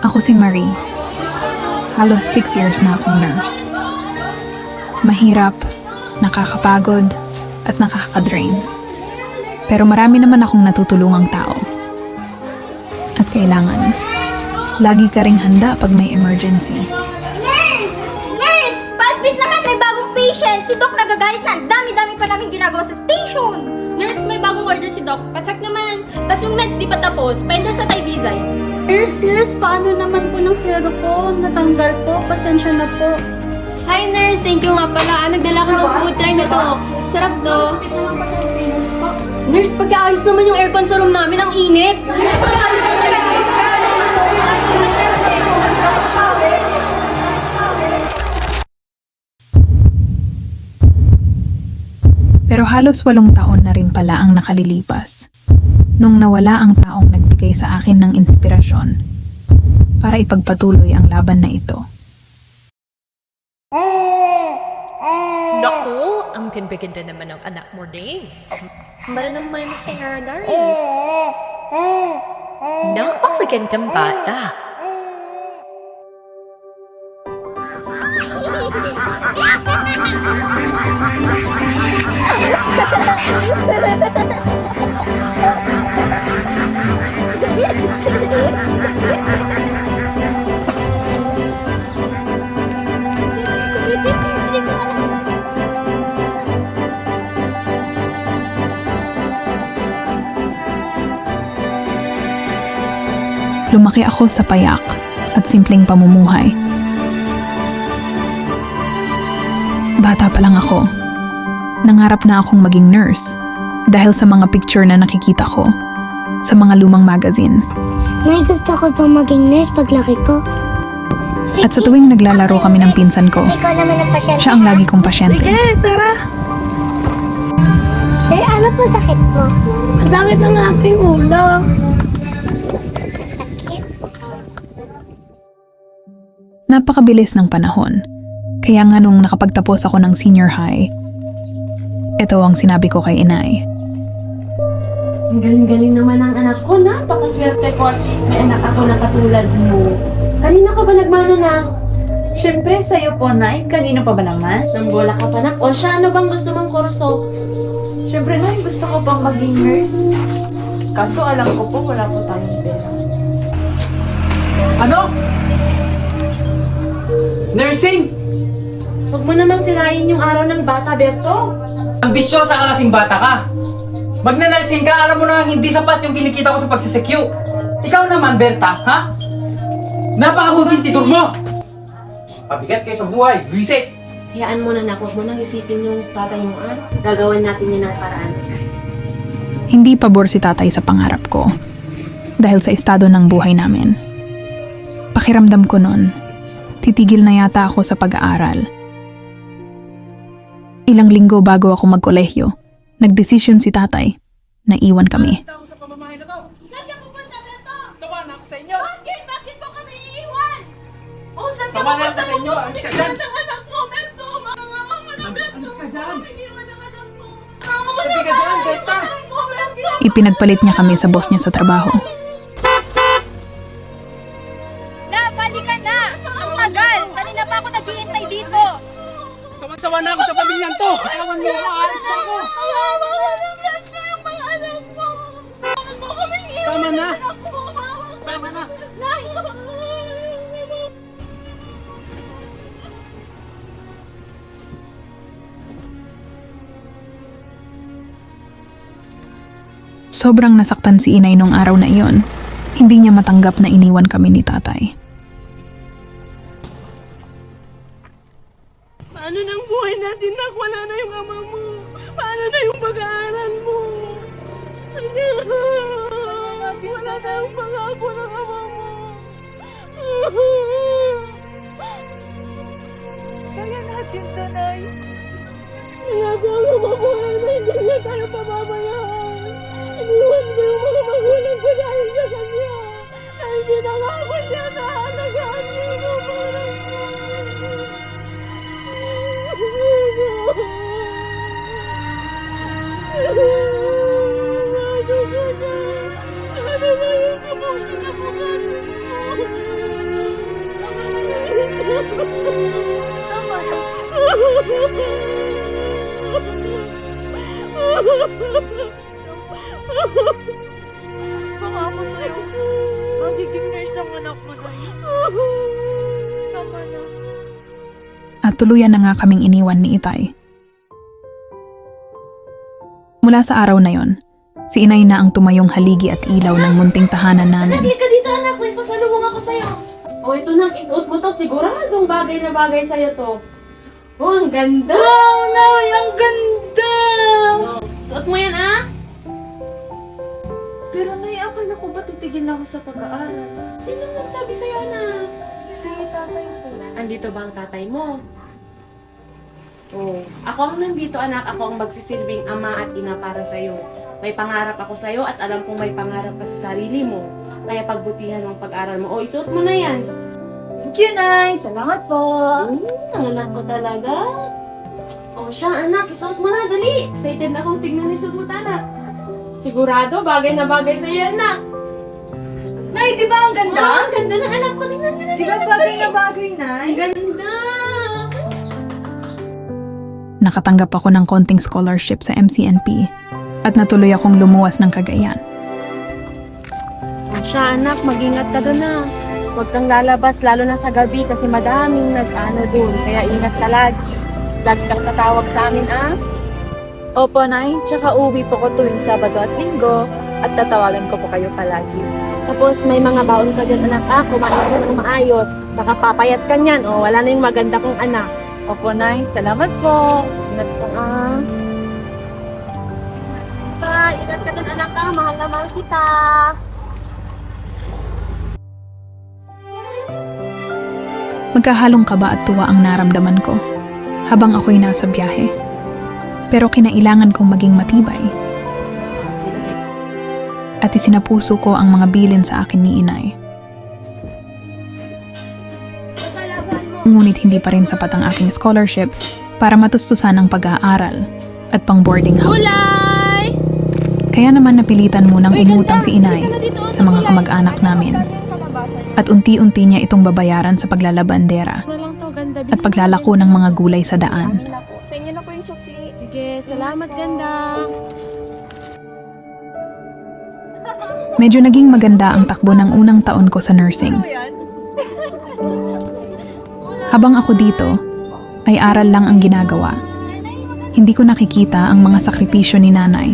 Ako si Marie. Halos 6 years na akong nurse. Mahirap, nakakapagod, at nakakadrain. Pero marami naman akong natutulungang tao. At kailangan, lagi ka ring handa pag may emergency. Nurse! Nurse! Palpit naman, may bagong patient! Si Doc nagagalit na. Ang dami-dami pa namin ginagawa sa station! Nurse, may bagong order si Doc. Pacheck naman. Tapos yung meds di pa tapos. Pa-enter sa Thai design. Nurse, paano naman po ng swero ko? Natanggal po, pasensya na po. Hi nurse, thank you nga pala. Nagdala ko ng food, try na to. Sarap to. Nurse, pagkaayos naman yung aircon sa room namin. Ang init. Pero halos 8 taon na rin pala ang nakalilipas nung nawala ang taong nagbigay sa akin ng inspirasyon para ipagpatuloy ang laban na ito. Naku, ang ganda naman ng anak mo din. Maranamay mo sa haranari. Napakagandang kang bata. Lumaki ako sa payak at simpleng pamumuhay. Bata pa lang ako, nangarap na akong maging nurse dahil sa mga picture na nakikita ko sa mga lumang magazine. Nay, gusto ko pang maging nurse paglaki ko. At sa tuwing naglalaro kami ng pinsan ko, Ikaw naman ang pasyente. siya ang lagi kong pasyente. Sir, ano po sakit mo? Sakit ang aking ulo. Sakit? Napakabilis ng panahon. Kaya nga nung nakapagtapos ako ng senior high, ito ang sinabi ko kay inay. Ang galing-galing naman ang anak ko. Napakaswerte ko at may anak ako na katulad mo. Kanina ka ba nagmana na? Siyempre, sa'yo po, Nay. Kanino pa ba naman? Nang bola ka pa na? O siya, ano bang gusto mong kurso? Siyempre, Nay, gusto ko pang maging nurse. Kaso alam ko po, wala po tayong pera. Ano? Nursing? Huwag mo namang sirain yung araw ng bata, Berto. Ambisyosa ka kasing bata ka. Magna-nursing ka, alam mo na hindi sapat yung kinikita ko sa pagsisecure. Ikaw naman, Berta, ha? Napaka-konsentidor mo! Pabigat kayo sa buhay, visit! Hayaan mo na, nak. Huwag mo nang isipin yung tatay mo, ah. Gagawin natin yun ng paraan. Hindi pabor si tatay sa pangarap ko dahil sa estado ng buhay namin. Pakiramdam ko nun, titigil na yata ako sa pag-aaral. Ilang linggo bago ako magkolehyo, nagdesisyon si tatay na iwan kami. Ako sa pamamahay na to. Saan ka pupunta, Beto? Sawa na ako sa inyo. Bakit? Bakit mo kami iiwan? Oh, saan ka Sawa na ako pupunta? sa inyo. Alis ka dyan. Ang anak ko, Beto. Mama mo na, Beto. Alis ka dyan. Iniwan ang anak ko. Sabi ka dyan, Berta. Ipinagpalit niya kami sa boss niya sa trabaho. Na, balik ka na! Ang tagal! Kanina pa ako naghihintay dito! Sawa na ako sa pamilyang to. Tawan mo ako, alis na ako. Tama na. Tama na. Sobrang nasaktan si inay nung araw na iyon. Hindi niya matanggap na iniwan kami ni tatay. Paano nang buhay natin, nak? Wala na yung ama mo. Paano na yung pag-aaral mo? Anak, wala na yung pangako ng ama mo. Kaya natin to, Nay. Nangako ang mabuhay na hindi niya tayo pababayaan. Iniwan mo yung mga magulang ko dahil sa kanya. Dahil pinangako niya na alagaan niyo yung parang ano ba yung kabukin mo? Pangako sa'yo, magiging nurse ang anak mo na yun. Tama na. At tuluyan na nga kaming iniwan ni Itay. Mula sa araw na yon, si Inay na ang tumayong haligi at ilaw ng munting tahanan namin. Halika dito anak, may pasalubong ako sa'yo. O ito na, isuot mo to, siguradong bagay na bagay sa'yo to. Oh, ang ganda! Wow, Nay! Ang ganda! Suot mo yan ah! Pero Nay, akala ko ba titigil na ako sa pag-aaral? Sinong nagsabi sa'yo anak? Si tatay ko. Andito ba ang tatay mo? Oh, ako ang nandito anak, ako ang magsisilbing ama at ina para sa'yo. May pangarap ako sa'yo at alam kong may pangarap ka sa sarili mo. Kaya pagbutihan mo ang pag-aral mo. O, isuot mo na yan. Thank you, Nay! Salamat po! Ang anak ko talaga. O siya anak, isuot mo na, dali. Excited na akong tingnan ni isuot mo anak. Sigurado, bagay na bagay sa'yo anak. Nay, di ba ang ganda? Oh, ang ganda ng anak ko. Tingnan nila. Di ba bagay na bagay, Nay? Ang ganda. Nakatanggap ako ng konting scholarship sa MCNP at natuloy akong lumuwas ng Cagayan. O siya anak, mag-ingat ka doon na. Huwag kang lalabas, lalo na sa gabi kasi madaming nag-ano doon. Kaya ingat ka lagi. Lagi kang tatawag sa amin ah. Opo, Nay. Tsaka uwi po ko tuwing Sabado at Linggo at tatawagan ko po kayo palagi. Tapos may mga baon ka dyan anak ah. Kumain ka ng maayos. Baka papayat ka niyan. O wala na yung maganda kong anak. Opo, Nay. Salamat po. Ingat ka ah. Ingat ka dun anak ah. Mahal na mahal kita. Magkahalong kaba at tuwa ang naramdaman ko habang ako'y nasa biyahe. Pero kinailangan kong maging matibay. At isinapuso ko ang mga bilin sa akin ni Inay. Ngunit hindi pa rin sapat ang aking scholarship para matustusan ang pag-aaral at pang boarding house ko. Kaya naman napilitan munang umutang si Inay sa mga kamag-anak namin. At unti-unti niya itong babayaran sa paglalabandera Ano lang to, ganda. at paglalako ng mga gulay sa daan. Sa inyo na po yung sukli. Sige, salamat ganda. Medyo naging maganda ang takbo ng unang taon ko sa nursing. Habang ako dito, ay aral lang ang ginagawa. Hindi ko nakikita ang mga sakripisyo ni nanay.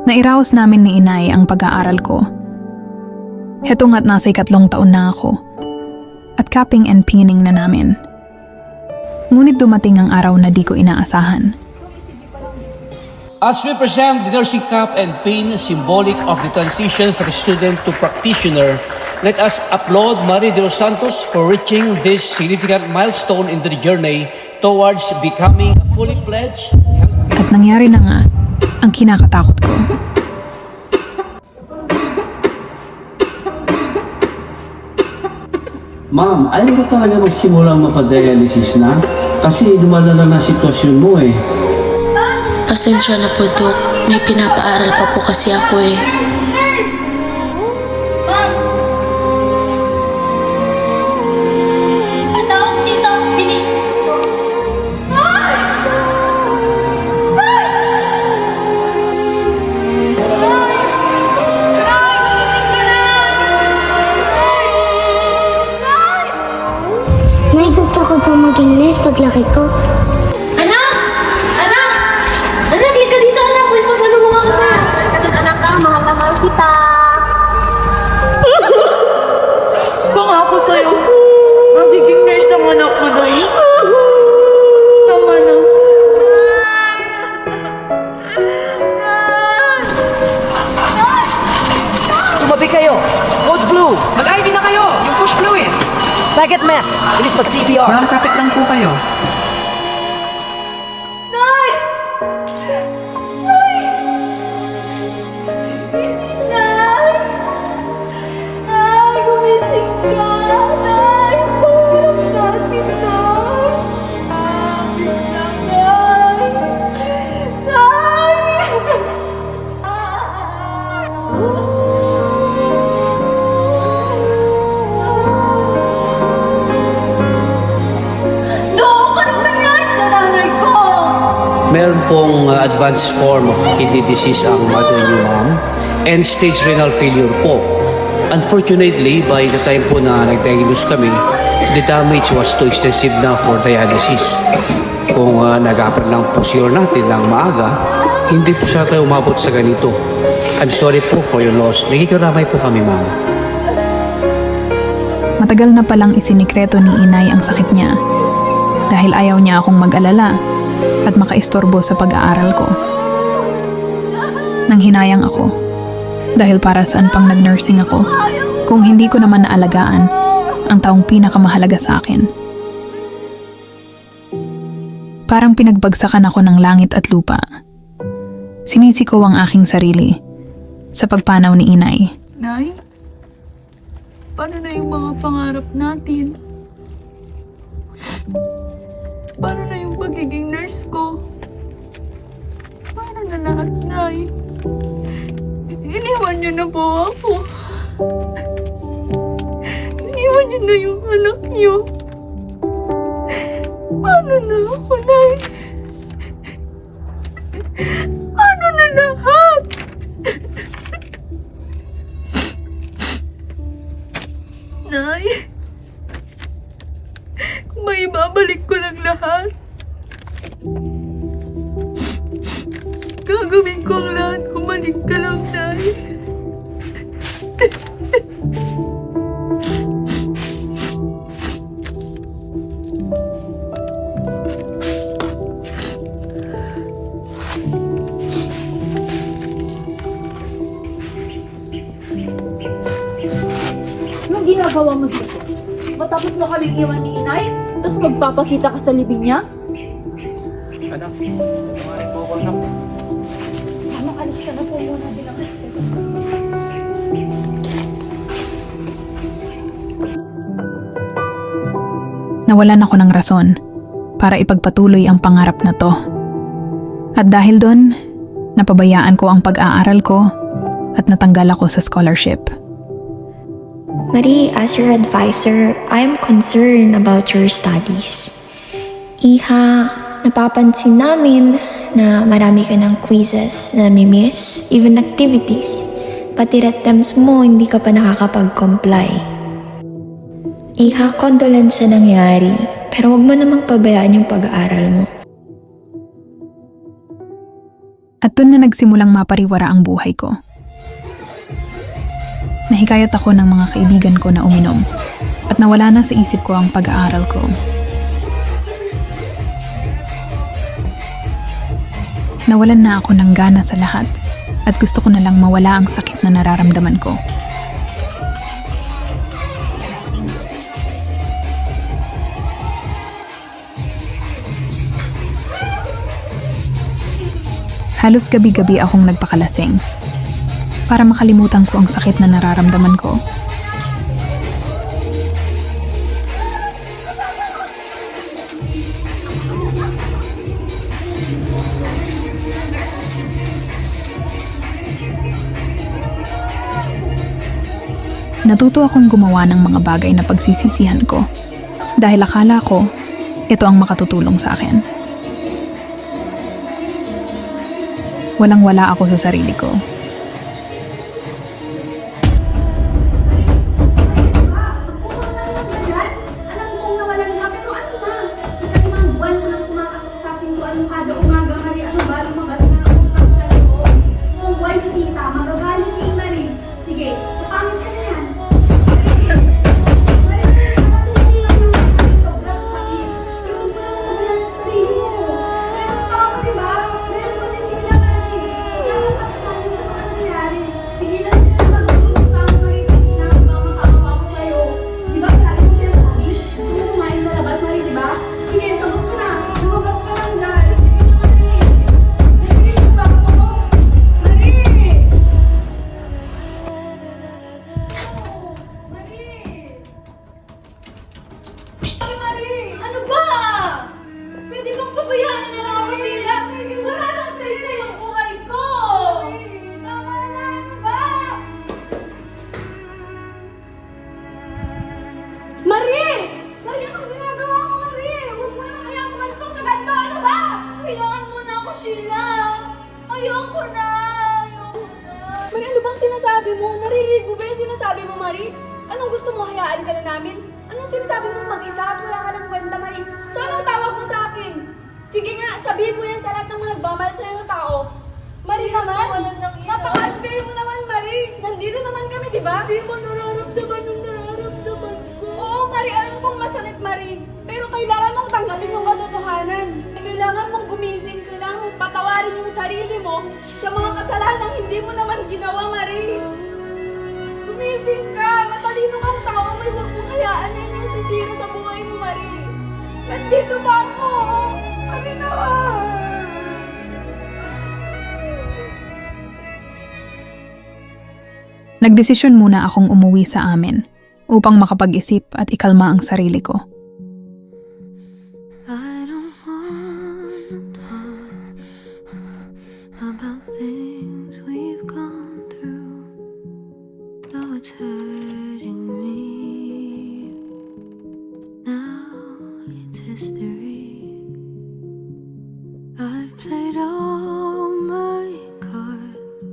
Nairaos namin ni Inay ang pag-aaral ko. Heto nga't nasa 3 taon na ako. At capping and pinning na namin. Ngunit dumating ang araw na di ko inaasahan. As we present the nursing cap and pin symbolic of the transition from student to practitioner, let us applaud Marie de los Santos for reaching this significant milestone in the journey towards becoming a fully pledged At nangyari na nga ang kinakatakot ko. Ma'am, ayaw ko talaga magsimulang mapadialysis na kasi dumadala na sitwasyon mo eh. Pasensya na po, Dok. May pinapaaral pa po kasi ako eh. Nay, gusto ko po maging nurse paglaki ko. Anak! Anak! Anak, lika dito anak. May pasalubong ako sa'yo. Kasi anak ka, mahal na mahal kita. Pangako sa'yo, magiging nurse ang anak mo, Nay. Tama na. Tumabi kayo! Code Blue! Mag-IV na kayo! Yung push fluids! Target mask! Bilis mag-CPR! Ma'am, kapit lang po kayo. Gising, Nay! Nay, gumising ka! Nay, pahirap natin, Nay! Please lang, Nay! Nay! pong advanced form of kidney disease ang mother niyo, ma'am. And stage renal failure po. Unfortunately, by the time po na nag-diagnose kami, the damage was too extensive na for dialysis. Kung nagapan lang po sure natin ng maaga, hindi po siya tayo umabot sa ganito. I'm sorry po for your loss. Nakikiramay po kami, ma'am. Matagal na palang isinikreto ni inay ang sakit niya dahil ayaw niya akong mag-alala at makaistorbo sa pag-aaral ko. Nang hinayang ako dahil para saan pang nag-nursing ako kung hindi ko naman naalagaan ang taong pinakamahalaga sa akin. Parang pinagbagsakan ako ng langit at lupa. Sinisi ko ang aking sarili sa pagpanaw ni inay. Nay, paano na yung mga pangarap natin? Paano na yung pagiging nurse ko? Paano na lahat, Nay? Iniwan niyo na po ako. Iniwan niyo na yung anak niyo. Paano na ako, Nay? Paano na lahat? Nay, kung may ibabalik ko lang lahat, gagawin ko ang lahat, bumalik ka lang, Nay. Anong ginagawa mo dito? Matapos mo kaming iwan ni inay, tapos magpapakita ka sa libing niya? Anak, kumarin po ako, anak. Mama, alis ka na po muna bilang respeto. Nawalan ako ng rason para ipagpatuloy ang pangarap na to. At dahil doon, napabayaan ko ang pag-aaral ko at natanggal ako sa scholarship. Marie, as your advisor, I am concerned about your studies. Iha, napapansin namin na marami ka ng quizzes na namimiss, even activities. Pati attempts mo, hindi ka pa nakakapag-comply. Iha, condolence sa nangyari, pero wag mo namang pabayaan yung pag-aaral mo. At doon na nagsimulang mapariwara ang buhay ko. Nahikayat ako ng mga kaibigan ko na uminom at nawala na sa isip ko ang pag-aaral ko. Nawalan na ako ng gana sa lahat at gusto ko na lang mawala ang sakit na nararamdaman ko. Halos gabi-gabi akong nagpakalasing para makalimutan ko ang sakit na nararamdaman ko. Natuto akong gumawa ng mga bagay na pagsisisihan ko dahil akala ko ito ang makatutulong sa akin. Walang-wala ako sa sarili ko. Sheila! Ayoko na! Mari, ano bang sinasabi mo? Naririnig mo ba yung sinasabi mo, Mari? Anong gusto mo? Hayaan ka na namin? Anong sinasabi mo mag-isa at wala ka ng kwenta, Mari? So anong tawag mo sa akin? Sige nga, sabihin mo yan sa lahat ng mga nagmamahal sa'yo ng tao. Mari naman, napaka-unfair mo naman, Mari. Nandito naman kami, di ba? Hindi mo nararamdaman yung nararamdaman ko. Oo, Mari, alam kong masakit, Mari. Pero kailangan mong tanggapin yung katotohanan. Kailangan mong gumising, kailangan mong patawarin yung sarili mo sa mga kasalanan hindi mo naman ginawa, Mari. Gumising ka! Matalino kang tao, may huwag mong hayaan na yung sisira sa buhay mo, Mari. Nandito ba ako? Mari naman! Nagdesisyon muna akong umuwi sa amin upang makapag-isip at ikalma ang sarili ko. I don't wanna talk about things we've gone through, though it's hurting me. Now it's history. I've played all my cards,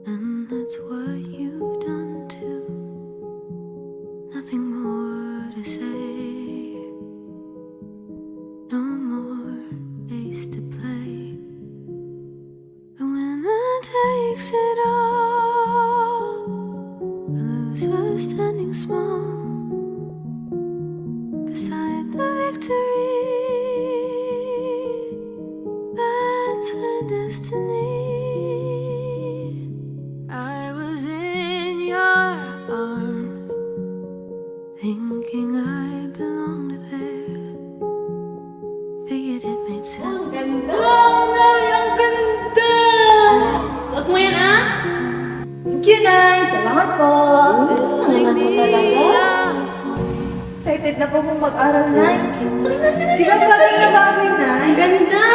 and that's what you've done too. Nothing more to say. No more ace to play. The winner takes it all. The loser standing small beside the victory. That's her destiny. I was in your arms, thinking I belonged there. Figured it made sense. Ang ganda! Suot mo yan, ah? Thank you, Nay! Salamat po! Salamat po talaga. Excited na po kung mag-aral, Nay. Di ba bagay na bagay, Nay? Ganda!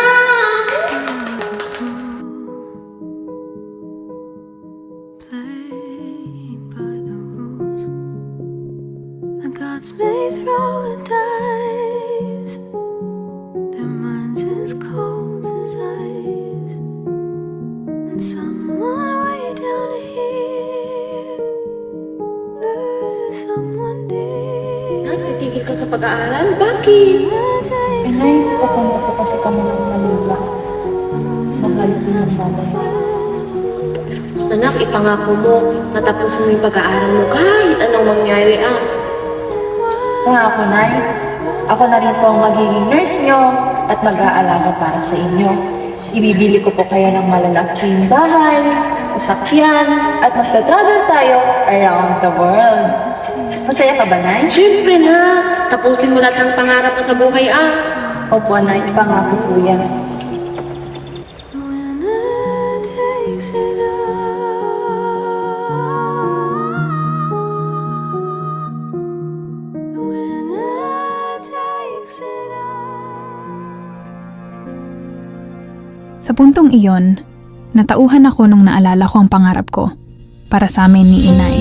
Playing by the rules. The gods may throw a dice, their minds as cold as ice, and someone way down here loses someone dear. Nagtitigil ka sa pag-aaral? Bakit? Nay, papunta po kasi kami ng Manila. Mahal ko na sana. Basta nak, ipangako mo, tatapusin mo yung pag-aaral mo kahit anong mangyari, ah. Pangako, Nay. Ako na rin po ang magiging nurse nyo at mag-aalaga para sa inyo. Ibibili ko po kayo ng malalaking bahay, sasakyan, at magta-travel tayo around the world. Masaya ka ba, Nay? Siyempre na, tapusin mo lahat ng pangarap mo sa buhay, ah. Opo, Nay. Pangako po yan. The winner takes it all. The winner takes it all. Sa puntong iyon, natauhan ako nung naalala ko ang pangarap ko para sa amin ni Inay.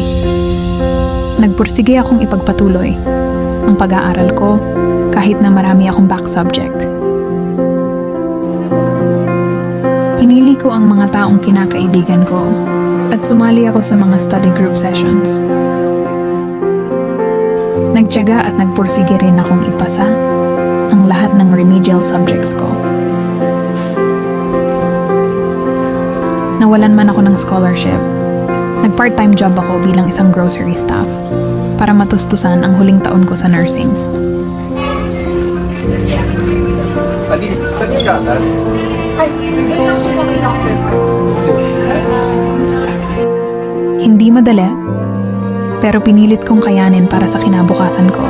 Nagpursige akong ipagpatuloy ang pag-aaral ko kahit na marami akong back subject. Pinili ko ang mga taong kinakaibigan ko at sumali ako sa mga study group sessions. Nagtiyaga at nagpursige rin akong ipasa ang lahat ng remedial subjects ko. Nawalan man ako ng scholarship, nag-part-time job ako bilang isang grocery staff para matustusan ang huling taon ko sa nursing. Hindi madali, pero pinilit kong kayanin para sa kinabukasan ko.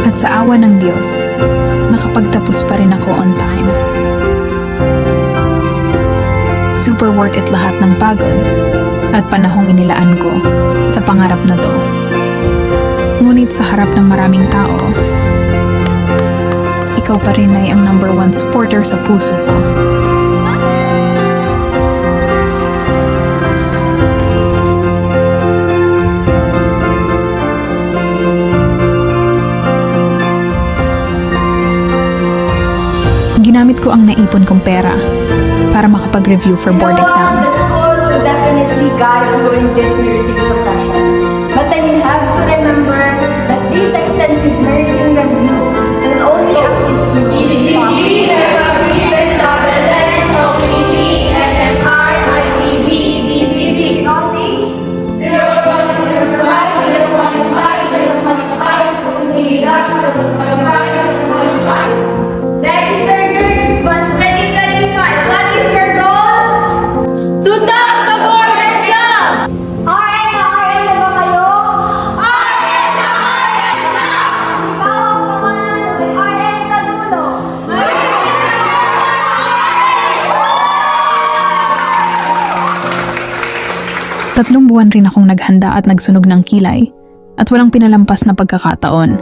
At sa awa ng Diyos, nakapagtapos pa rin ako on time. Super worth it lahat ng pagod at panahong inilaan ko sa pangarap na to. Ngunit sa harap ng maraming tao, ikaw pa rin ay ang number 1 supporter sa puso ko. Ginamit ko ang naipon kong pera para makapag-review for board exam. The school will definitely guide you in this nursing profession. But then you have to remember that this extensive nursing review will only assist you in this Register nurse, batch 2025. What is your goal? To top the board exam! RN na ba kayo? RN na! Ikaw ang pangalan may RN sa dulo. Tatlong buwan rin akong naghanda at nagsunog ng kilay at walang pinalampas na pagkakataon.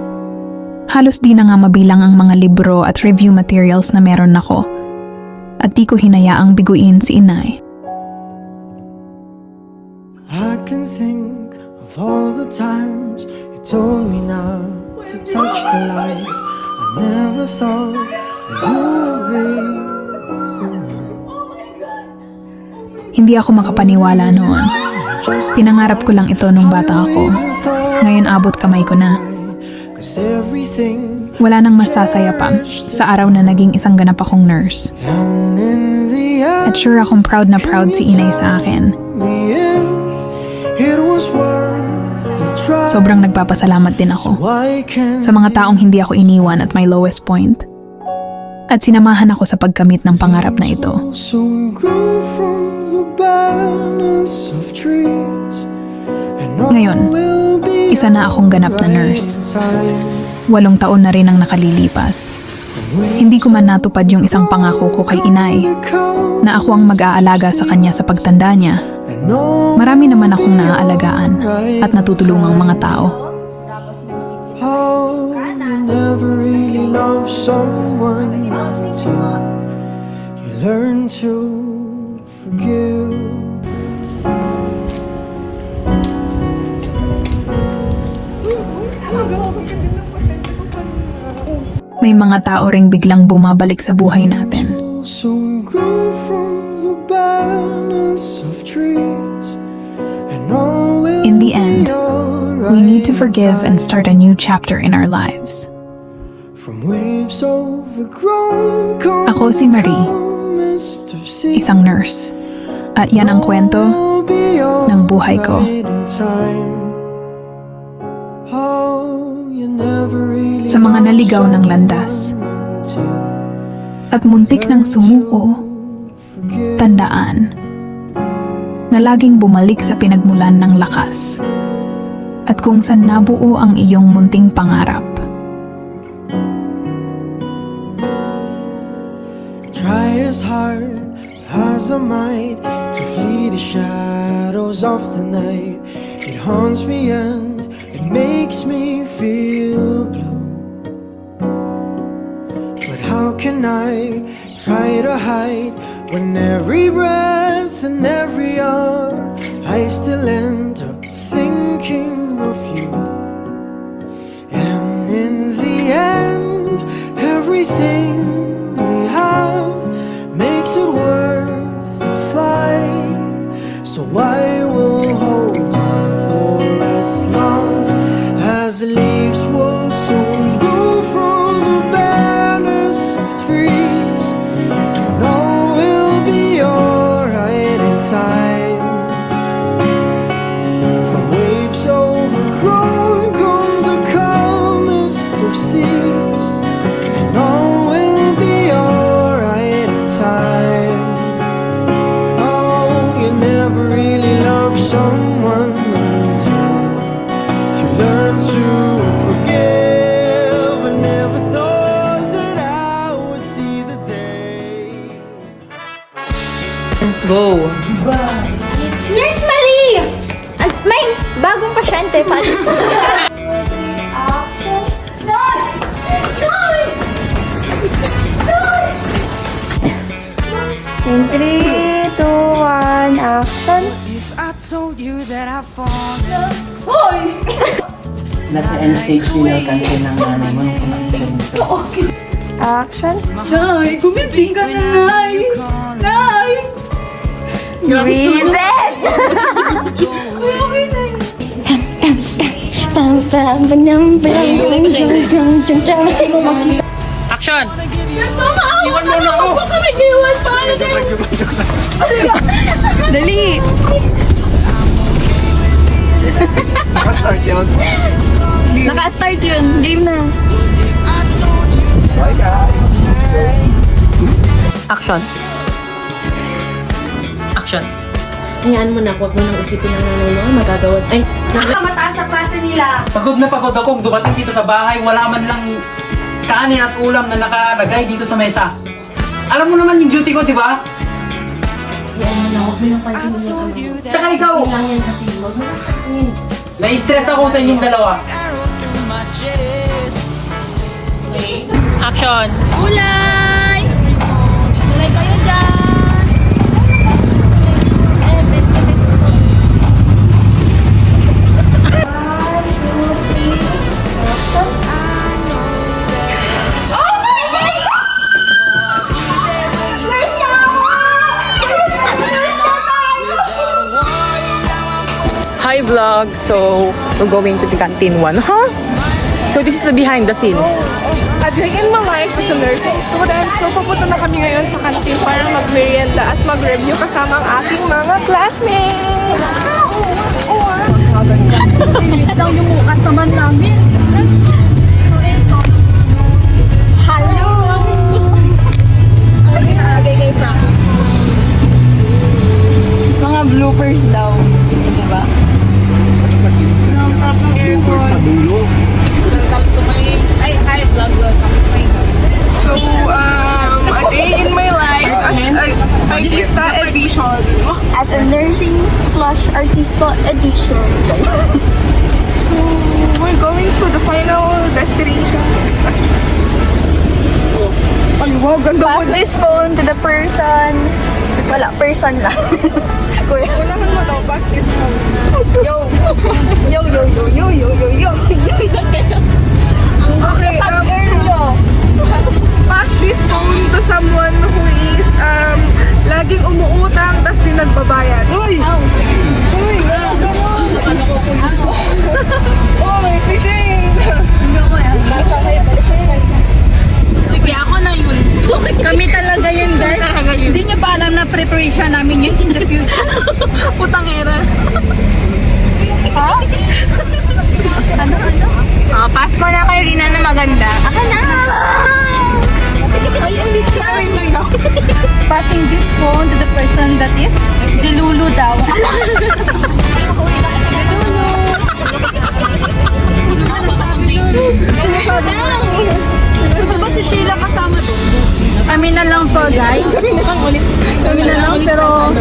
Halos di na nga mabilang ang mga libro at review materials na meron ako at di ko hinayaang biguin si inay. I can think of all the times you told me not to touch the light. I never thought that you would be the one. Hindi ako makapaniwala noon. Pinangarap ko lang ito nung bata ako. Ngayon abot kamay ko na. Cause everything Wala nang masasaya pa sa araw na naging isang ganap akong nurse. and in the At sure akong proud na proud si inay sa akin. me if it was worth the try. Sobrang nagpapasalamat din ako Why can't sa mga taong hindi ako iniwan at my lowest point. At sinamahan ako sa pagkamit ng pangarap na ito. soon grow from the barrenness of trees? And all Ngayon, will be isa na akong ganap na nurse. time. 8 taon na rin ang nakalilipas. Hindi ko man natupad yung isang pangako ko kay inay na ako ang mag-aalaga sa kanya sa pagtanda niya. Marami naman akong naaalagaan at natutulungang mga tao. Oh, you never really love someone until you learn to forgive. May mga tao ring biglang bumabalik sa buhay natin. Soon grow from the barrenness of trees, and all will In the end, be alright we need to forgive and start a new chapter in our lives. From waves overgrown, come Ako si Marie, calmest of seas. isang nurse. At yan ang kwento Will be ng buhay ko. alright in time. Oh, you never really Sa mga loved naligaw ng landas someone until at muntik ng sumuko, tandaan na laging bumalik sa pinagmulan ng lakas at kung saan nabuo ang iyong munting pangarap. Try as hard as I might to flee the shadows of the night. It haunts me and it makes me feel blue. But how can I try to hide when every breath and every hour I still end up thinking of you? And in the end, everything we have makes it worth the fight. So I will hold on for as long as the leaves will soon grow from the barrenness of trees. And all will be alright in time. From waves overgrown come the calmest of seas. And all will be alright in time. Oh, you never really loved someone until you learn to forgive. I never thought that I would see the day. Go! Nurse Marie! May bagong pasyente pa. In 3, 2, 1, action! If I told you that I've fallen. Nasa end stage renal cancer ng nanay mo nung kumain siya nito. Action. Nay, gumising ka na, Nay! Nay! Reset! Okay, Nay. Action! Iwan mo na ako! Kami iwan pa! Dali! Nakastart yun. Naka-start yun. Game na. Action. Action. Hayaan mo na, huwag mo nang isipin ang nanay mo, magagawa. Ay, mataas sa klase nila. Pagod na pagod akong dumating dito sa bahay, wala man lang kanin at ulam na nakalagay dito sa mesa. Alam mo naman yung duty ko, di ba? Hayaan mo na, huwag mo nang pansinin yung ano. Tsaka ikaw, Lang yan kasi, huwag mo nang pansinin. nai-stress ako sa inyong dalawa. Action! Kulay! Kulay kayo dyan! Hi vlog! So, we're going to the canteen 1, huh? So, this is the behind the scenes. A day in my life as a nursing student. So, papunta na kami ngayon sa kantin para mag-merienda at mag-review kasama ang ating mga classmates. Init daw yung mukas naman namin. Hello! Lagay kay Frank. Mga bloopers daw. Diba? Ang sarap ng aircon. Welcome to my... Ay, hi vlog. Welcome to my... So, a day in my life as an artista edition. As a nursing/artista edition. So, we're going to the final destination. Ay, wow, ganda Pass this phone to the person. Wala, person lang. Kuya. Unahan mo daw, pass this phone. Yo! Yo, yo, yo, yo, yo, yo, yo. Okay, Saan girl yo? pass this phone to someone who is laging umuutang tas di nagbabayad. Uy! Uy! Uy, Tishing! Sige, ako na yun. Kami talaga yun, guys. Hindi nyo pa alam na preparation namin yun in the future. Putangera. Ha? Oh, Pasko na kay Rina na maganda. Aka na! Ay, ulit ka. Passing this phone to the person that is dilulu daw. Ito ba si Sheila kasama doon? Kami na lang po, guys. Kami na lang, pero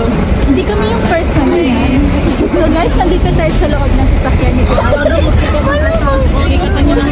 hindi kami yung person na yan. So guys, nandito tayo sa loob ng sasakyan nito. Hindi ka kanya lang